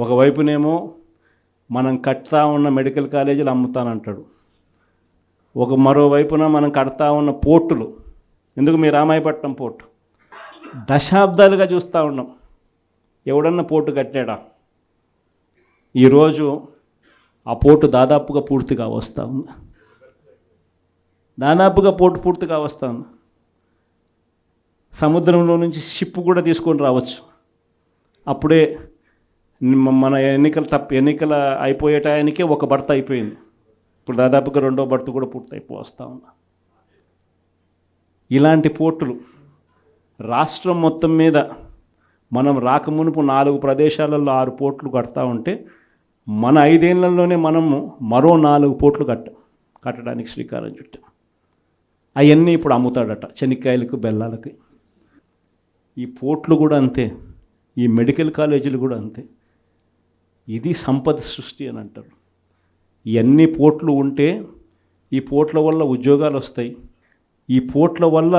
ఒకవైపునేమో మనం కడతా ఉన్న మెడికల్ కాలేజీలు అమ్ముతానంటాడు, మరోవైపున మనం కడతా ఉన్న పోర్టులు, ఎందుకు మీ రామాయపట్నం పోర్టు దశాబ్దాలుగా చూస్తూ ఉన్నాం. ఎవడన్నా పోర్టు కట్టాడా? ఈరోజు ఆ పోర్టు దాదాపుగా పూర్తిగా వస్తూ ఉంది. పోర్టు పూర్తిగా వస్తూ ఉంది. సముద్రంలో నుంచి షిప్ కూడా తీసుకొని రావచ్చు. అప్పుడే మన ఎన్నికల అయిపోయే టయానికే ఒక బర్త అయిపోయింది. ఇప్పుడు దాదాపుగా రెండో బర్త కూడా పూర్తయిపోస్తూ ఉంది. ఇలాంటి పోర్టులు రాష్ట్రం మొత్తం మీద మనం రాకమునుపు 4 ప్రదేశాలలో 6 పోర్టులు కడతా ఉంటే మన 5 ఏళ్లలోనే మనము మరో 4 పోర్టులు కట్టడానికి శ్రీకారం చుట్టాం. అవన్నీ ఇప్పుడు అమ్ముతాడట చెనిక్కాయలకు బెల్లాలకి. ఈ పోర్టులు కూడా అంతే, ఈ మెడికల్ కాలేజీలు కూడా అంతే. ఇది సంపద సృష్టి అని అంటారు. ఇవన్నీ పోర్టులు ఉంటే ఈ పోర్టుల వల్ల ఉద్యోగాలు వస్తాయి. ఈ పోర్టుల వల్ల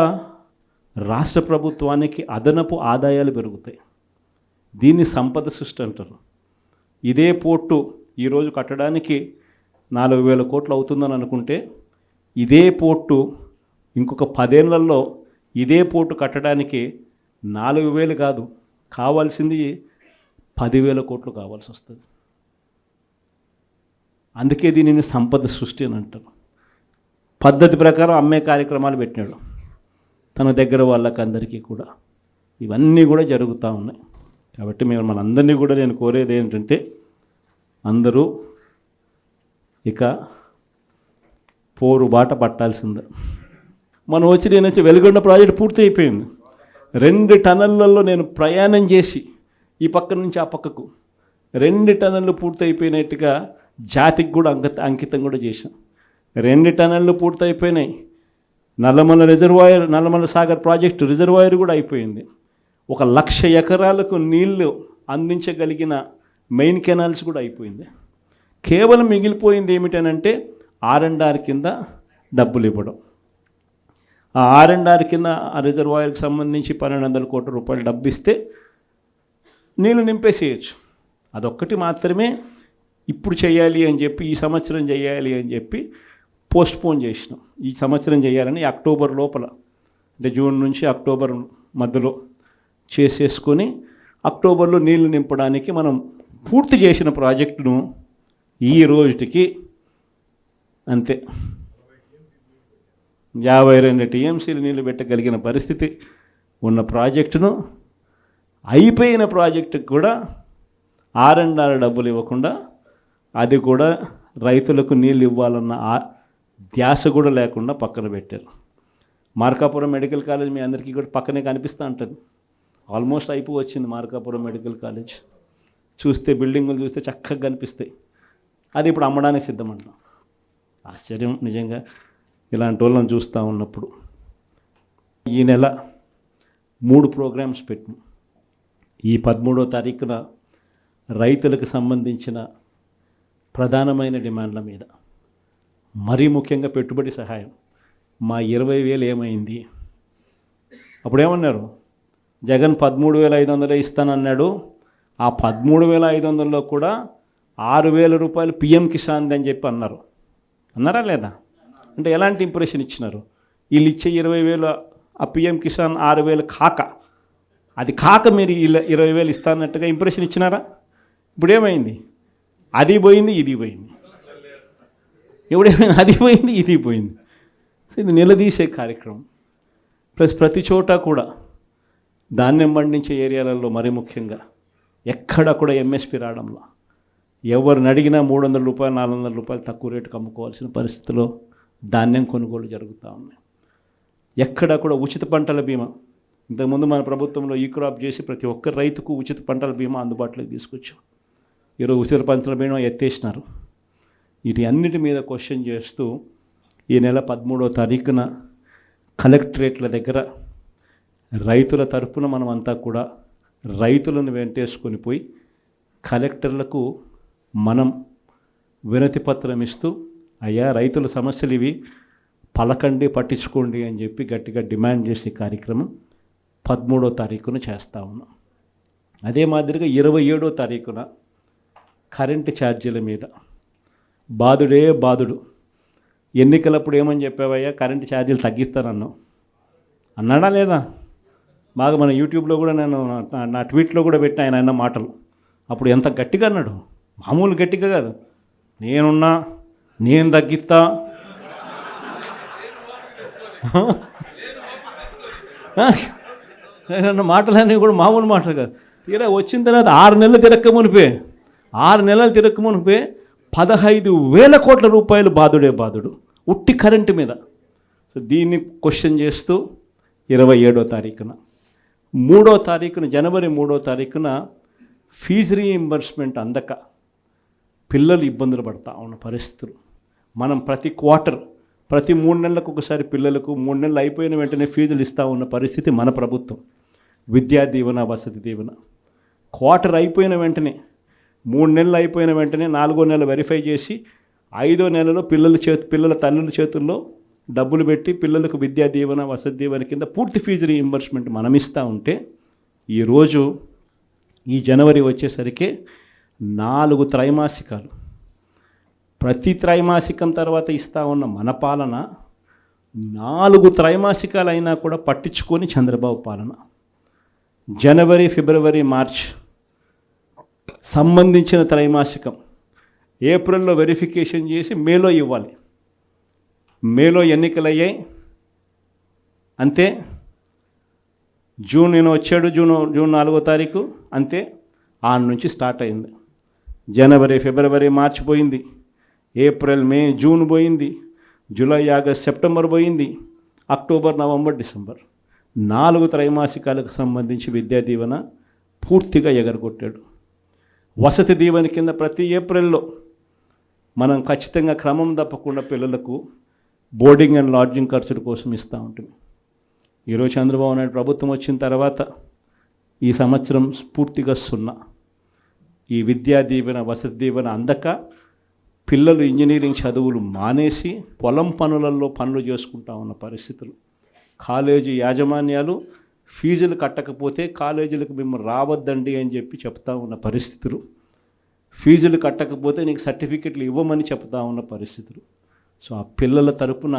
రాష్ట్ర ప్రభుత్వానికి అదనపు ఆదాయాలు పెరుగుతాయి. దీన్ని సంపద సృష్టి అంటారు. ఇదే పోర్టు ఈరోజు కట్టడానికి 4,000 కోట్లు అవుతుందని అనుకుంటే, ఇదే పోర్టు ఇంకొక 10 ఏళ్లలో ఇదే పోర్టు కట్టడానికి 4,000 కాదు, కావాల్సింది 10,000 కోట్లు కావాల్సి వస్తుంది. అందుకే దీనిని సంపద సృష్టి అని అంటారు. పద్ధతి ప్రకారం అమ్మే కార్యక్రమాలు పెట్టినాడు తన దగ్గర వాళ్ళకి అందరికీ కూడా. ఇవన్నీ కూడా జరుగుతూ ఉన్నాయి. కాబట్టి మనందరినీ కూడా నేను కోరేది ఏంటంటే, అందరూ ఇక పోరుబాట పట్టాల్సిందే. నేను వచ్చి వెలుగొండ ప్రాజెక్టు పూర్తి అయిపోయింది. 2 టన్నులలో నేను ప్రయాణం చేసి ఈ పక్క నుంచి ఆ పక్కకు 2 టన్నులు పూర్తి అయిపోయినట్టుగా జాతికి కూడా అంకితం కూడా చేశాం. 2 టన్నులు పూర్తి అయిపోయినాయి. నల్లమల సాగర్ ప్రాజెక్టు రిజర్వాయర్ కూడా అయిపోయింది. 1,00,000 ఎకరాలకు నీళ్లు అందించగలిగిన మెయిన్ కెనాల్స్ కూడా అయిపోయింది. కేవలం మిగిలిపోయింది ఏమిటనంటే R&R కింద డబ్బులు ఇవ్వడం. ఆ R&R కింద ఆ రిజర్వాయర్కి సంబంధించి 1,200 కోట్ల రూపాయలు డబ్బు ఇస్తే నీళ్ళు నింపేసేయచ్చు. అదొక్కటి మాత్రమే ఇప్పుడు చేయాలి అని చెప్పి, ఈ సంవత్సరం చేయాలి అని చెప్పి పోస్ట్పోన్ చేసినాం. ఈ సంవత్సరం చేయాలని అక్టోబర్ లోపల, అంటే జూన్ నుంచి అక్టోబర్ మధ్యలో చేసేసుకొని అక్టోబర్లో నీళ్లు నింపడానికి మనం పూర్తి చేసిన ప్రాజెక్టును ఈ రోజుకి అంతే 52 టీఎంసీలు నీళ్లు పెట్టగలిగిన పరిస్థితి ఉన్న ప్రాజెక్టును, అయిపోయిన ప్రాజెక్టుకు కూడా R&R డబ్బులు ఇవ్వకుండా, అది కూడా రైతులకు నీళ్ళు ఇవ్వాలన్న ధ్యాస కూడా లేకుండా పక్కన పెట్టారు. మార్కాపురం మెడికల్ కాలేజ్ మీ అందరికీ కూడా పక్కనే కనిపిస్తూ ఉంటుంది. ఆల్మోస్ట్ వచ్చింది మార్కాపురం మెడికల్ కాలేజ్. చూస్తే బిల్డింగులు చూస్తే చక్కగా కనిపిస్తాయి. అది ఇప్పుడు అమ్మడానికి సిద్ధమంటాం. ఆశ్చర్యం నిజంగా ఇలాంటి వాళ్ళని చూస్తూ ఉన్నప్పుడు. ఈ నెల 3 ప్రోగ్రామ్స్ పెట్టాం. ఈ 13వ తారీఖున రైతులకు సంబంధించిన ప్రధానమైన డిమాండ్ల మీద, మరీ ముఖ్యంగా పెట్టుబడి సహాయం. మా 20,000 ఏమైంది? అప్పుడేమన్నారు? జగన్ 13,500 ఇస్తానన్నాడు. ఆ 13,500లో కూడా 6,000 రూపాయలు PM కిసాన్ అని చెప్పి అన్నారా లేదా? అంటే ఎలాంటి ఇంప్రెషన్ ఇచ్చినారు? వీళ్ళు ఇచ్చే 20,000 ఆ PM కిసాన్ 6,000 కాక, అది కాక మీరు 20,000 ఇస్తానట్టుగా ఇంప్రెషన్ ఇచ్చినారా? ఇప్పుడు ఏమైంది? అది పోయింది, ఇది పోయింది. ఎప్పుడేమైంది? అది పోయింది, ఇది పోయింది. ఇది నిలదీసే కార్యక్రమం. ప్లస్ ప్రతి చోట కూడా ధాన్యం పండించే ఏరియాలలో మరీ ముఖ్యంగా ఎక్కడ కూడా MSP రావడంలో, ఎవరిని అడిగినా 300 రూపాయలు 400 రూపాయలు తక్కువ రేటుకు అమ్ముకోవాల్సిన పరిస్థితిలో ధాన్యం కొనుగోలు జరుగుతూ ఉన్నాయి. ఎక్కడ కూడా ఉచిత పంటల బీమా, ఇంతకుముందు మన ప్రభుత్వంలో ఈ క్రాప్ చేసి ప్రతి ఒక్క రైతుకు ఉచిత పంటల బీమా అందుబాటులోకి తీసుకొచ్చాం. ఈరోజు ఉచిత పంటల బీమా ఎత్తేసినారు. వీటి అన్నిటి మీద క్వశ్చన్ చేస్తూ ఈ నెల 13వ తారీఖున కలెక్టరేట్ల దగ్గర రైతుల తరపున మనమంతా కూడా రైతులను వెంటేసుకొని పోయి కలెక్టర్లకు మనం వినతి పత్రం ఇస్తూ, అయ్యా రైతుల సమస్యలు ఇవి, పలకండి, పట్టించుకోండి అని చెప్పి గట్టిగా డిమాండ్ చేసే కార్యక్రమం 13వ తారీఖున చేస్తూ ఉన్నాం. అదే మాదిరిగా 27వ తారీఖున కరెంటు ఛార్జీల మీద బాధుడే బాధుడు. ఎన్నికలప్పుడు ఏమని చెప్పావయ్యా, కరెంటు ఛార్జీలు తగ్గిస్తానన్నావు, అన్నాడా లేదా? బాగా మన యూట్యూబ్లో కూడా నేను నా ట్వీట్లో కూడా పెట్టిన ఆయన అన్న మాటలు. అప్పుడు ఎంత గట్టిగా అన్నాడు, మామూలు గట్టిగా కాదు. నేనున్నా, నేను తగ్గిస్తా, అన్న మాటలన్నీ కూడా మామూలు మాటలు కాదు. తీరా వచ్చిన తర్వాత 6 నెలలు తిరక్క మునిపే 15,000 కోట్ల రూపాయలు బాధుడే బాధుడు ఉట్టి కరెంటు మీద. సో దీన్ని క్వశ్చన్ చేస్తూ 27వ తారీఖున జనవరి 3వ తారీఖున ఫీజు రీయింబర్స్మెంట్ అందక పిల్లలు ఇబ్బందులు పడతా ఉన్న పరిస్థితులు. మనం ప్రతి క్వార్టర్, ప్రతి 3 నెలలకు ఒకసారి పిల్లలకు 3 నెలలు అయిపోయిన వెంటనే ఫీజులు ఇస్తూ ఉన్న పరిస్థితి మన ప్రభుత్వం. విద్యా దీవెన, వసతి దీవెన క్వార్టర్ అయిపోయిన వెంటనే, 3 నెలలు అయిపోయిన వెంటనే 4వ నెల వెరిఫై చేసి 5వ నెలలో పిల్లల తల్లుల చేతుల్లో డబ్బులు పెట్టి పిల్లలకు విద్యా దీవెన, వసతి దీవెన కింద పూర్తి ఫీజు రీయింబర్స్మెంట్ మనం ఇస్తూ ఉంటే, ఈరోజు ఈ జనవరి వచ్చేసరికి 4 త్రైమాసికాలు, ప్రతి త్రైమాసికం తర్వాత ఇస్తూ ఉన్న మన పాలన 4 త్రైమాసికాలు అయినా కూడా పట్టించుకొని చంద్రబాబు పాలన. జనవరి, ఫిబ్రవరి, మార్చ్ సంబంధించిన త్రైమాసికం ఏప్రిల్లో వెరిఫికేషన్ చేసి మేలో ఇవ్వాలి. మేలో ఎన్నికలయ్యాయి అంతే. జూన్ నేను వచ్చాడు, జూన్ 4వ తారీఖు అంతే. ఆన్ నుంచి స్టార్ట్ అయింది. జనవరి, ఫిబ్రవరి, మార్చ్ పోయింది, ఏప్రిల్, మే, జూన్ పోయింది, జూలై, ఆగస్ట్, సెప్టెంబర్ పోయింది, అక్టోబర్, నవంబర్, డిసెంబర్ 4 త్రైమాసికాలకు సంబంధించి విద్యా దీవెన పూర్తిగా ఎగరగొట్టాడు. వసతి దీవెన కింద ప్రతి ఏప్రిల్లో మనం ఖచ్చితంగా క్రమం తప్పకుండా పిల్లలకు బోర్డింగ్ అండ్ లాడ్జింగ్ ఖర్చుల కోసం ఇస్తూ ఉంటుంది. ఈరోజు చంద్రబాబు నాయుడు ప్రభుత్వం వచ్చిన తర్వాత ఈ సంవత్సరం పూర్తిగా 0. ఈ విద్యా దీవెన, వసతి దీవెన అందక పిల్లలు ఇంజనీరింగ్ చదువులు మానేసి పొలం పనులలో పనులు చేసుకుంటా ఉన్న పరిస్థితులు. కాలేజీ యాజమాన్యాలు ఫీజులు కట్టకపోతే కాలేజీలకు మేము రావద్దండి అని చెప్పి చెప్తా ఉన్న పరిస్థితులు. ఫీజులు కట్టకపోతే నీకు సర్టిఫికెట్లు ఇవ్వమని చెప్తా ఉన్న పరిస్థితులు. సో ఆ పిల్లల తరపున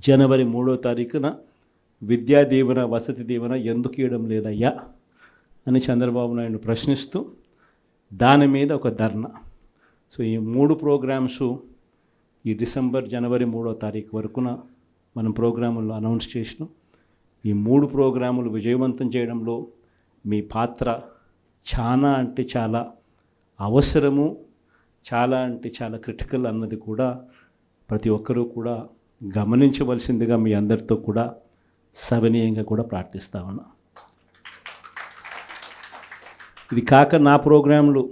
జనవరి 3వ తారీఖున విద్యా దీవెన, వసతి దీవెన ఎందుకు ఇవ్వడం లేదయ్యా అని చంద్రబాబు నాయుడు ప్రశ్నిస్తూ దాని మీద ఒక ధర్నా. సో ఈ 3 ప్రోగ్రామ్స్ ఈ డిసెంబర్, జనవరి 3వ తారీఖు వరకున మనం ప్రోగ్రాముల్లో అనౌన్స్ చేసినాం. ఈ 3 ప్రోగ్రాములు విజయవంతం చేయడంలో మీ పాత్ర చాలా అంటే చాలా అవసరము, చాలా అంటే చాలా క్రిటికల్ అన్నది కూడా ప్రతి ఒక్కరూ కూడా గమనించవలసిందిగా మీ అందరితో కూడా సవినీయంగా కూడా ప్రార్థిస్తా ఉన్నా. ఇది కాక నా ప్రోగ్రాంలు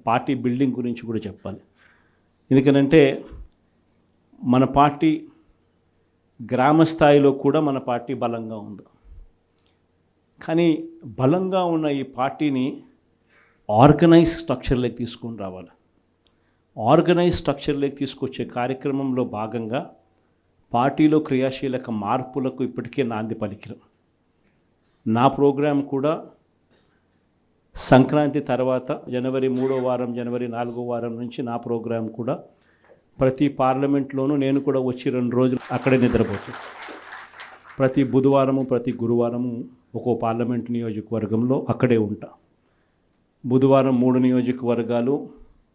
పార్టీ బిల్డింగ్ గురించి కూడా చెప్పాలి. ఎందుకనంటే మన పార్టీ గ్రామ స్థాయిలో కూడా మన పార్టీ బలంగా ఉంది. కానీ బలంగా ఉన్న ఈ పార్టీని ఆర్గనైజ్ స్ట్రక్చర్లోకి తీసుకొని రావాలి. ఆర్గనైజ్ స్ట్రక్చర్లోకి తీసుకొచ్చే కార్యక్రమంలో భాగంగా పార్టీలో క్రియాశీలక మార్పులకు ఇప్పటికే నాంది పలికిన నా ప్రోగ్రాం కూడా సంక్రాంతి తర్వాత జనవరి 3వ వారం, జనవరి 4వ వారం నుంచి నా ప్రోగ్రాం కూడా ప్రతి పార్లమెంట్లోనూ నేను కూడా వచ్చి 2 రోజులు అక్కడే నిద్రపోతాను. ప్రతి బుధవారము, ప్రతి గురువారము ఒక్కో పార్లమెంట్ నియోజకవర్గంలో అక్కడే ఉంటా. బుధవారం 3 నియోజకవర్గాలు,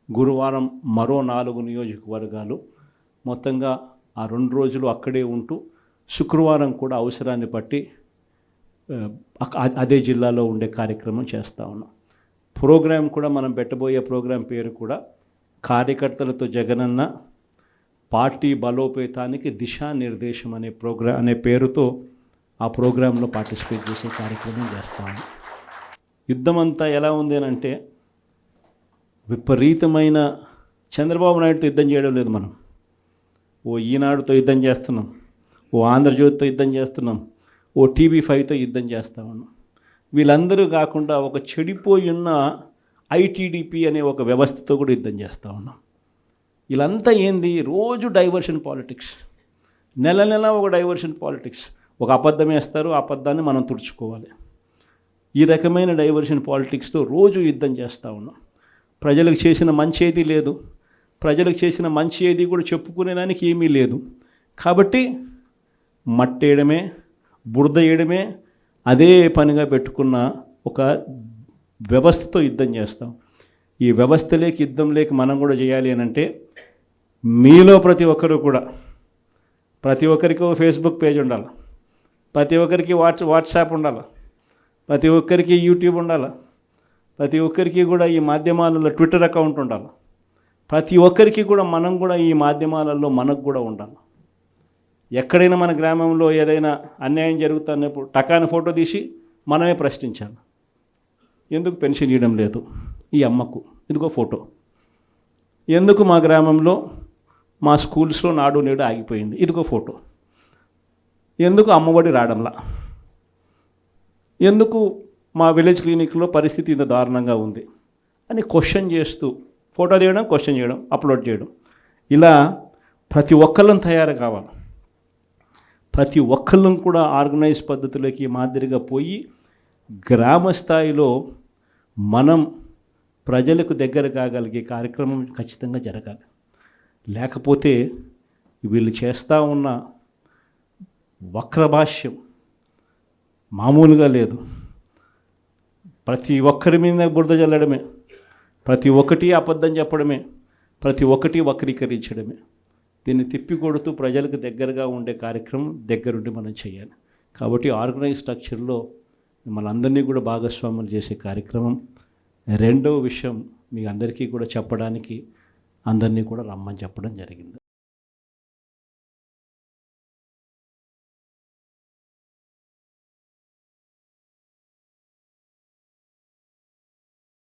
గురువారం మరో 4 నియోజకవర్గాలు, మొత్తంగా ఆ 2 రోజులు అక్కడే ఉంటూ శుక్రవారం కూడా అవసరాన్ని బట్టి అదే జిల్లాలో ఉండే కార్యక్రమం చేస్తూ ఉన్నాం. ప్రోగ్రాం కూడా మనం పెట్టబోయే ప్రోగ్రాం పేరు కూడా కార్యకర్తలతో జగనన్న పార్టీ బలోపేతానికి దిశానిర్దేశం అనే పేరుతో ఆ ప్రోగ్రాంలో పార్టిసిపేట్ చేసే కార్యక్రమం చేస్తాము. యుద్ధం అంతా ఎలా ఉంది అని అంటే విపరీతమైన చంద్రబాబు నాయుడుతో యుద్ధం చేయడం లేదు. మనం ఓ ఈనాడుతో యుద్ధం చేస్తున్నాం, ఓ ఆంధ్రజ్యోతితో యుద్ధం చేస్తున్నాం, ఓ TV5తో యుద్ధం చేస్తా ఉన్నాం. వీళ్ళందరూ కాకుండా ఒక చెడిపోయి ఉన్న ITDP అనే ఒక వ్యవస్థతో కూడా యుద్ధం చేస్తూ ఉన్నాం. వీళ్ళంతా ఏంది, రోజు డైవర్షన్ పాలిటిక్స్, నెల నెల ఒక డైవర్షన్ పాలిటిక్స్. ఒక అబద్ధం వేస్తారు, ఆ అబద్ధాన్ని మనం తుడుచుకోవాలి. ఈ రకమైన డైవర్షన్ పాలిటిక్స్తో రోజు యుద్ధం చేస్తూ ఉన్నాం. ప్రజలకు చేసిన మంచి ఏది లేదు, ప్రజలకు చేసిన మంచి ఏది కూడా చెప్పుకునేదానికి ఏమీ లేదు. కాబట్టి మట్టేయడమే, బురద వేయడమే అదే పనిగా పెట్టుకున్న ఒక వ్యవస్థతో యుద్ధం చేస్తాం. ఈ వ్యవస్థ లేక యుద్ధం లేక మనం కూడా చేయాలి అని అంటే మీలో ప్రతి ఒక్కరు కూడా, ప్రతి ఒక్కరికి ఒక ఫేస్బుక్ పేజ్ ఉండాలి, ప్రతి ఒక్కరికి వాట్సాప్ ఉండాలి, ప్రతి ఒక్కరికి యూట్యూబ్ ఉండాలి, ప్రతి ఒక్కరికి కూడా ఈ మాధ్యమాలలో ట్విట్టర్ అకౌంట్ ఉండాలి, ప్రతి ఒక్కరికి కూడా మనం కూడా ఈ మాధ్యమాలలో మనకు కూడా ఉండాలి. ఎక్కడైనా మన గ్రామంలో ఏదైనా అన్యాయం జరుగుతున్నప్పుడు టకాని ఫోటో తీసి మనమే ప్రశ్నించాలి. ఎందుకు పెన్షన్ ఇవ్వడం లేదు ఈ అమ్మకు, ఇదిగో ఫోటో. ఎందుకు మా గ్రామంలో మా స్కూల్స్లో నాడు నేడు ఆగిపోయింది, ఇదిగో ఫోటో. ఎందుకు అమ్మఒడి రావడంలా, ఎందుకు మా విలేజ్ క్లినిక్లో పరిస్థితి ఇంత దారుణంగా ఉంది అని క్వశ్చన్ చేస్తూ ఫోటో తీయడం, క్వశ్చన్ చేయడం, అప్లోడ్ చేయడం, ఇలా ప్రతి ఒక్కళ్ళం తయారు కావాలి. ప్రతి ఒక్కళ్ళం కూడా ఆర్గనైజ్ పద్ధతిలోకి మాదిరిగా పోయి గ్రామ స్థాయిలో మనం ప్రజలకు దగ్గర కాగలిగే కార్యక్రమం ఖచ్చితంగా జరగాలి. లేకపోతే వీళ్ళు చేస్తూ ఉన్న వక్రభాష్యం మామూలుగా లేదు. ప్రతి ఒక్కరి మీద బురద జల్లడమే, ప్రతి ఒక్కటి అబద్ధం చెప్పడమే, ప్రతి ఒక్కటి వక్రీకరించడమే. దీన్ని తిప్పికొడుతూ ప్రజలకు దగ్గరగా ఉండే కార్యక్రమం దగ్గరుండి మనం చేయాలి. కాబట్టి ఆర్గనైజ్ స్ట్రక్చర్లో మిమ్మల్ని అందరినీ కూడా భాగస్వాములు చేసే కార్యక్రమం. రెండవ విషయం మీ అందరికీ కూడా చెప్పడానికి అందరినీ కూడా రమ్మని చెప్పడం జరిగింది.